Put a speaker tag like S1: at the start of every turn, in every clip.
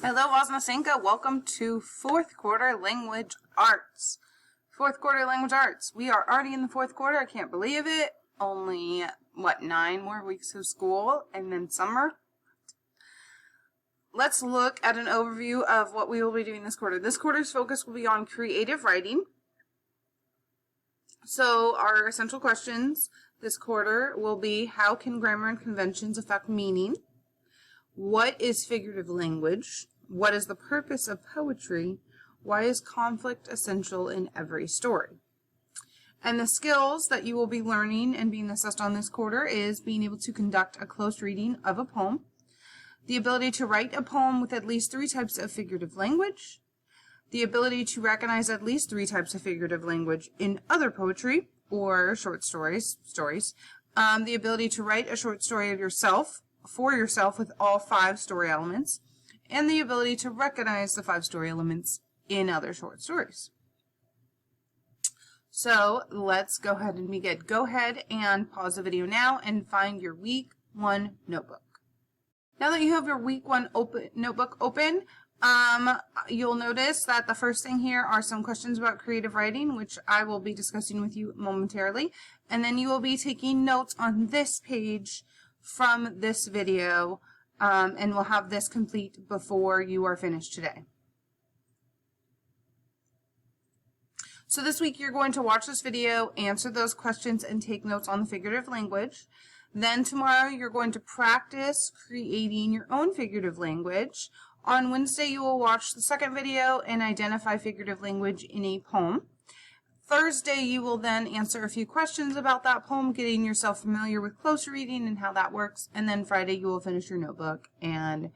S1: Hello, Wasnasenka. Welcome to fourth quarter language arts. Fourth quarter language arts. We are already in the fourth quarter. I can't believe it. Only, 9 more weeks of school and then summer. Let's look at an overview of what we will be doing this quarter. This quarter's focus will be on creative writing. So our essential questions this quarter will be: how can grammar and conventions affect meaning? What is figurative language? What is the purpose of poetry? Why is conflict essential in every story? And the skills that you will be learning and being assessed on this quarter is being able to conduct a close reading of a poem, the ability to write a poem with at least 3 types of figurative language, the ability to recognize at least 3 types of figurative language in other poetry or short stories, the ability to write a short story of yourself, for yourself, with all 5 story elements, and the ability to recognize the 5 story elements in other short stories. So let's go ahead and begin. Go ahead and pause the video now and find your week 1 notebook. Now that you have your week 1 notebook open, you'll notice that the first thing here are some questions about creative writing, which I will be discussing with you momentarily. And then you will be taking notes on this page from this video, and we'll have this complete before you are finished today. So this week you're going to watch this video, answer those questions, and take notes on the figurative language. Then tomorrow you're going to practice creating your own figurative language. On Wednesday you will watch the second video and identify figurative language in a poem. Thursday you will then answer a few questions about that poem, getting yourself familiar with close reading and how that works. And then Friday you will finish your notebook and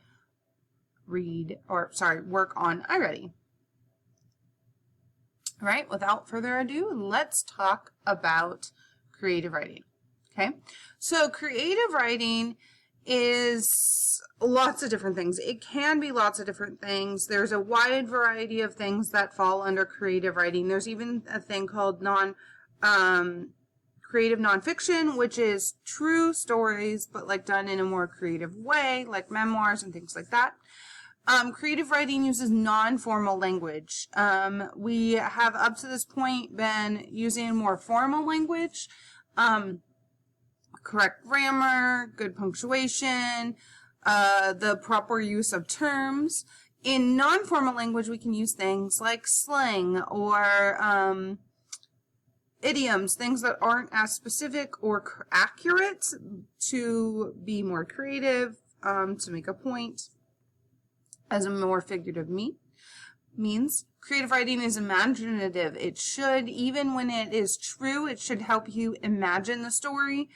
S1: work on iReady. All right, without further ado, let's talk about creative writing. Okay, so creative writing is lots of different things. It can be lots of different things. There's a wide variety of things that fall under creative writing. There's even a thing called creative nonfiction, which is true stories, but like done in a more creative way, like memoirs and things like that. Creative writing uses non-formal language. We have up to this point been using more formal language, correct grammar, good punctuation, the proper use of terms. In non-formal language, we can use things like slang or idioms, things that aren't as specific or accurate, to be more creative, to make a point, as a more figurative means. Creative writing is imaginative. It should, even when it is true, it should help you imagine the story.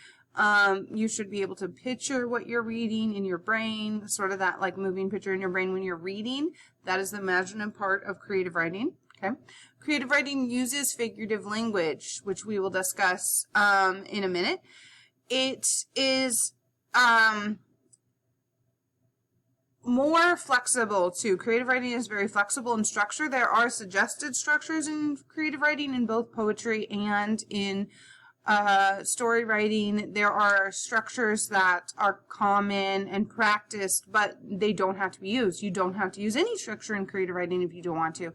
S1: You should be able to picture what you're reading in your brain, sort of that like moving picture in your brain when you're reading. That is the imaginative part of creative writing. Okay. Creative writing uses figurative language, which we will discuss in a minute. It is more flexible too. Creative writing is very flexible in structure. There are suggested structures in creative writing in both poetry and in story writing. There are structures that are common and practiced, but they don't have to be used. You don't have to use any structure in creative writing if you don't want to.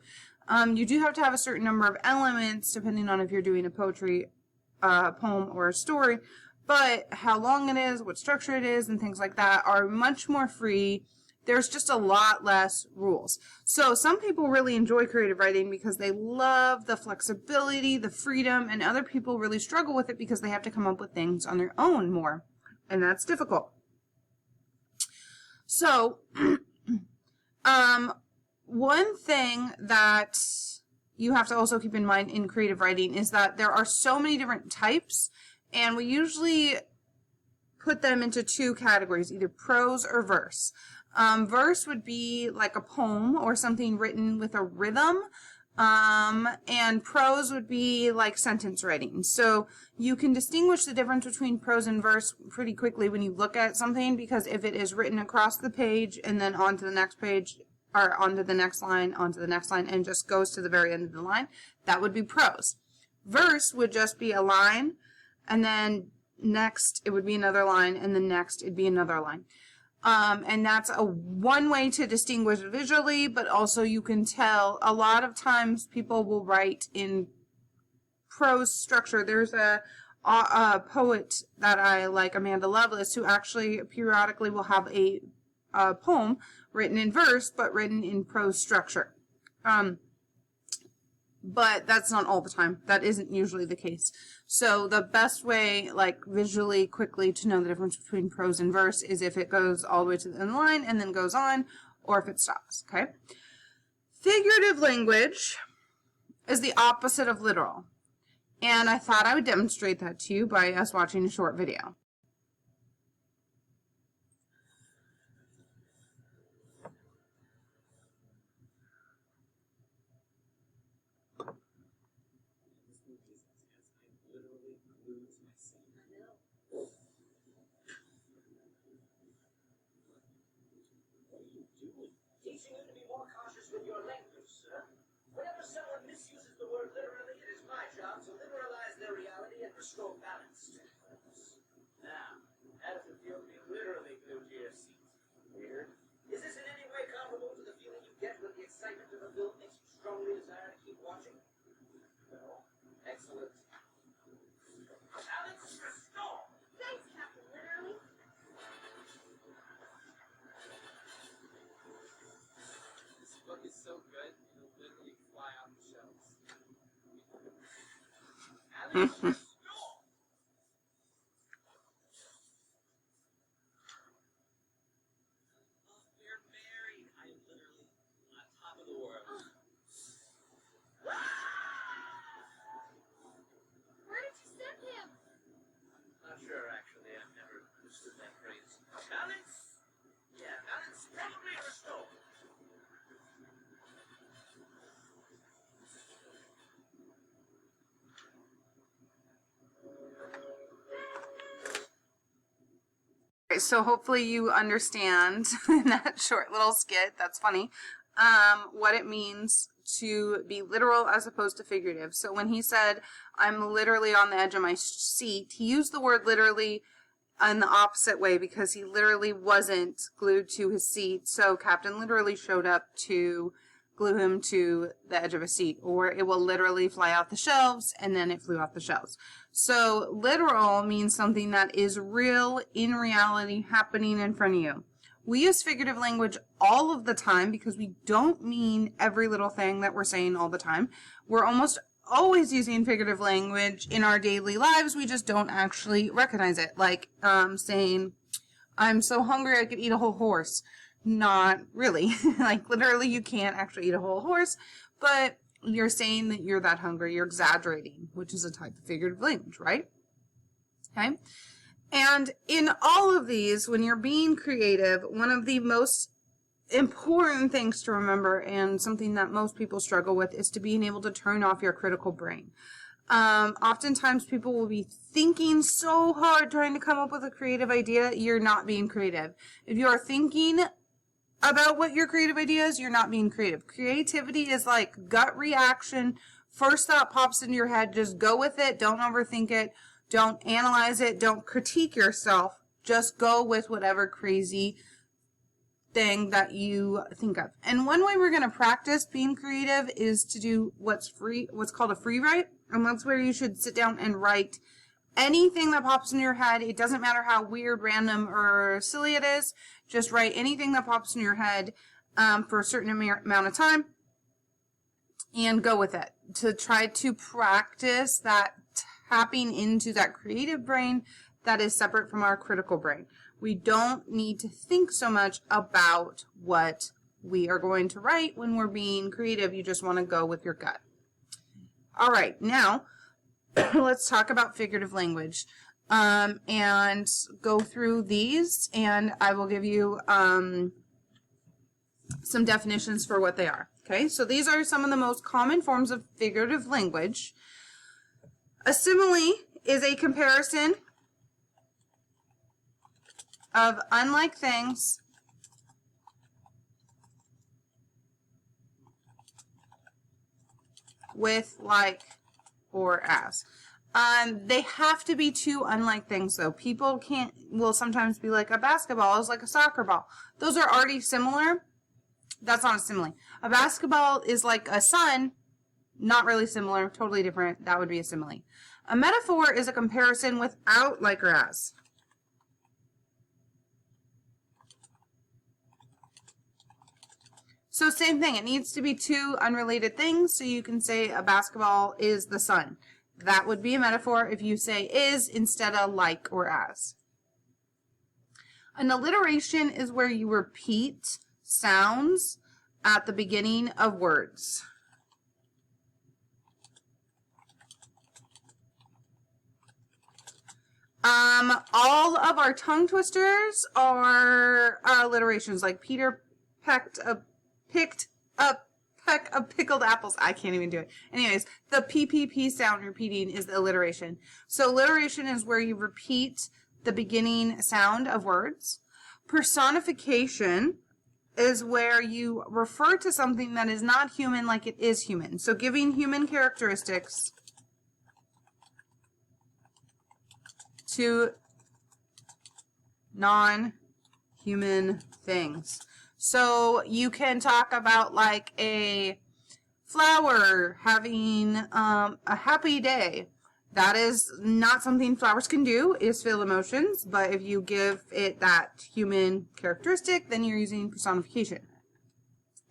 S1: You do have to have a certain number of elements, depending on if you're doing a poetry poem or a story, but how long it is, what structure it is, and things like that are much more free. There's just a lot less rules. So some people really enjoy creative writing because they love the flexibility, the freedom, and other people really struggle with it because they have to come up with things on their own more, and that's difficult. So one thing that you have to also keep in mind in creative writing is that there are so many different types, and we usually put them into 2 categories, either prose or verse. Verse would be like a poem or something written with a rhythm, and prose would be like sentence writing. So you can distinguish the difference between prose and verse pretty quickly when you look at something, because if it is written across the page and then onto the next page, or onto the next line, and just goes to the very end of the line, that would be prose. Verse would just be a line, and then next it would be another line, and then next it'd be another line. And that's one way to distinguish visually, but also you can tell a lot of times people will write in prose structure. There's a poet that I like, Amanda Lovelace, who actually periodically will have a poem written in verse, but written in prose structure. But that's not all the time. That isn't usually the case. So the best way, like visually, quickly to know the difference between prose and verse is if it goes all the way to the end of the line and then goes on, or if it stops, okay? Figurative language is the opposite of literal. And I thought I would demonstrate that to you by us watching a short video.
S2: Teaching you to be more cautious with your language, sir. Whenever someone misuses the word literally, it is my job to literalize their reality and restore balance to it. Now, how does it feel to be literally glued to your seat? Weird. Is this in any way comparable to the feeling you get when the excitement of a film makes you strongly desire to keep watching? No. Excellent. Balance restore!
S3: Thanks, Captain Literally.
S2: This book is so good, it'll literally fly off the shelves. Balance restore! Oh, we're married. I am literally on top of the world.
S3: Where did you send him?
S2: Not sure, actually. I've never understood that phrase. Balance? Yeah, balance probably restored.
S1: Okay, so hopefully you understand in that short little skit, that's funny, what it means to be literal as opposed to figurative. So when he said, I'm literally on the edge of my seat, he used the word literally in the opposite way because he literally wasn't glued to his seat. So Captain literally showed up to glue him to the edge of a seat, or it will literally fly off the shelves, and then it flew off the shelves. So literal means something that is real, in reality, happening in front of you. We use figurative language all of the time because we don't mean every little thing that we're saying all the time. We're almost always using figurative language in our daily lives. We just don't actually recognize it. Like saying, I'm so hungry I could eat a whole horse. Not really. Like literally you can't actually eat a whole horse, but you're saying that you're that hungry. You're exaggerating, which is a type of figurative language, right? Okay. And in all of these, when you're being creative, one of the most important things to remember, and something that most people struggle with, is to being able to turn off your critical brain. Oftentimes people will be thinking so hard trying to come up with a creative idea, you're not being creative. If you are thinking about what your creative idea is, you're not being creative. Creativity is like gut reaction. First thought pops into your head, just go with it. Don't overthink it. Don't analyze it. Don't critique yourself. Just go with whatever crazy thing that you think of. And one way we're going to practice being creative is to do what's called a free write. And that's where you should sit down and write anything that pops in your head. It doesn't matter how weird, random, or silly it is. Just write anything that pops in your head for a certain amount of time and go with it. To try to practice that tapping into that creative brain that is separate from our critical brain. We don't need to think so much about what we are going to write when we're being creative. You just want to go with your gut. All right, now let's talk about figurative language and go through these, and I will give you some definitions for what they are. Okay, so these are some of the most common forms of figurative language. A simile is a comparison of unlike things with, like, or as. They have to be two unlike things, though. People will sometimes be like, a basketball is like a soccer ball. Those are already similar. That's not a simile. A basketball is like a sun, not really similar, totally different. That would be a simile. A metaphor is a comparison without like or as. So same thing. It needs to be two unrelated things. So you can say a basketball is the sun. That would be a metaphor if you say is instead of like or as. An alliteration is where you repeat sounds at the beginning of words. All of our tongue twisters are alliterations, like Peter picked a peck of pickled apples. I can't even do it. Anyways, the PPP sound repeating is the alliteration. So alliteration is where you repeat the beginning sound of words. Personification is where you refer to something that is not human like it is human. So giving human characteristics to non-human things. So you can talk about like a flower having a happy day. That is not something flowers can do, is feel emotions, but if you give it that human characteristic, then you're using personification.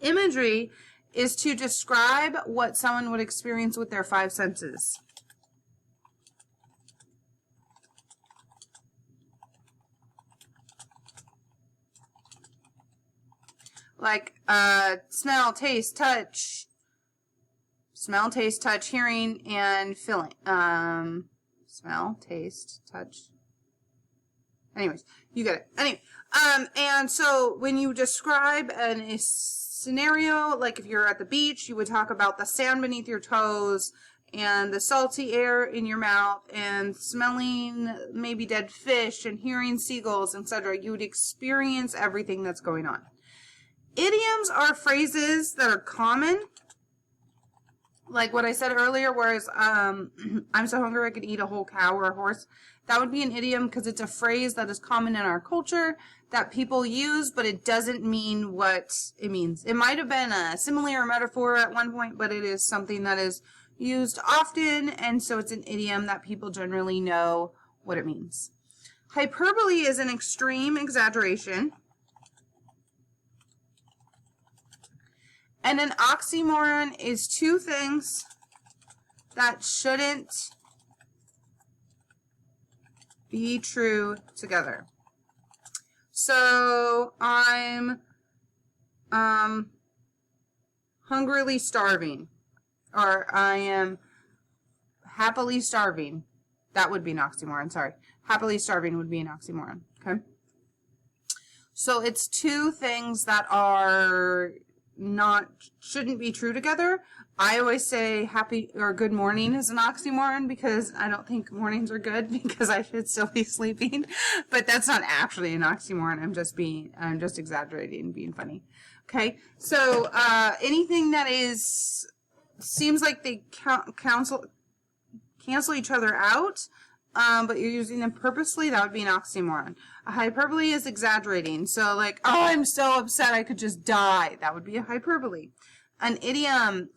S1: Imagery is to describe what someone would experience with their five senses. Like smell, taste, touch, hearing, and feeling. Smell, taste, touch. Anyways, you get it. Anyway, and so when you describe a scenario, like if you're at the beach, you would talk about the sand beneath your toes and the salty air in your mouth and smelling maybe dead fish and hearing seagulls, etc. You would experience everything that's going on. Idioms are phrases that are common, like what I said earlier, whereas I'm so hungry I could eat a whole cow or a horse. That would be an idiom because it's a phrase that is common in our culture that people use, but it doesn't mean what it means. It might have been a simile or metaphor at one point, but it is something that is used often, and so it's an idiom that people generally know what it means. Hyperbole is an extreme exaggeration. And an oxymoron is two things that shouldn't be true together. So I'm hungrily starving, or I am happily starving. That would be an oxymoron, sorry. Happily starving would be an oxymoron, okay? So it's two things that are shouldn't be true together. I always say happy or good morning is an oxymoron because I don't think mornings are good because I should still be sleeping. But that's not actually an oxymoron. I'm just exaggerating and being funny. Okay. So anything that seems like they cancel each other out, but you're using them purposely, that would be an oxymoron. A hyperbole is exaggerating. So like, oh, I'm so upset I could just die. That would be a hyperbole. An idiom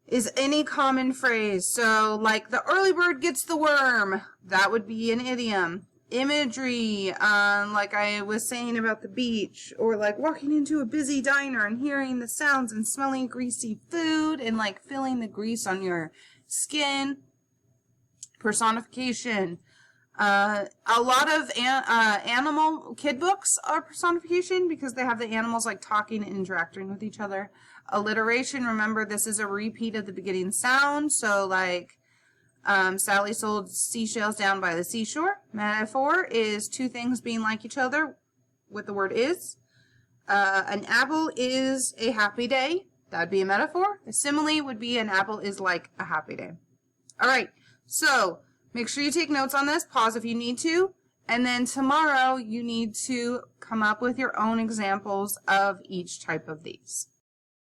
S1: is any common phrase. So like the early bird gets the worm. That would be an idiom. Imagery, like I was saying about the beach, or like walking into a busy diner and hearing the sounds and smelling greasy food and like feeling the grease on your skin. Personification. A lot of animal kid books are personification because they have the animals like talking and interacting with each other. Alliteration, remember this is a repeat of the beginning sound. So like Sally sold seashells down by the seashore. Metaphor is two things being like each other with the word is. An apple is a happy day. That'd be a metaphor. A simile would be an apple is like a happy day. All right. So make sure you take notes on this, pause if you need to, and then tomorrow you need to come up with your own examples of each type of these.